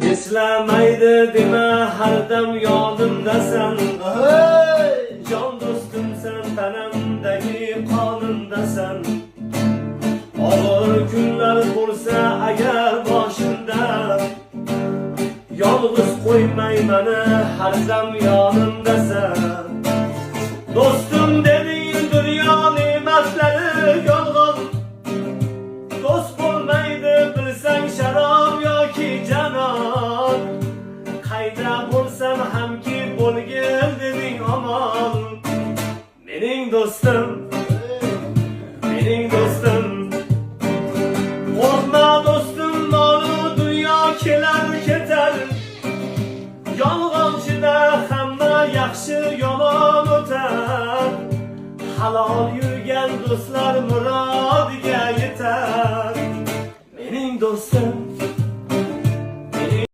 Eslamaydi dema har dam yonimdasan. Jon do'stimsan, tanamdagi qonimdasan. Og'ir kunlar bo'lsa agar boshimda, yolg'iz qo'ymay meni har dam yonimdasan. Do'stim deding dunyo ne'matlari yolg'on, do'st bo'lmaydi bilsang sharob yoki janon. Qayda bo'lsam hamki bo'lgin deding omon. Mening do'stim, mening do'stim, qo'rqma do'stim, molu dunyo kelar ketar. Yolg'onchida hamma yaxshi yomon o'tar. Halol yurgan do'stlar murod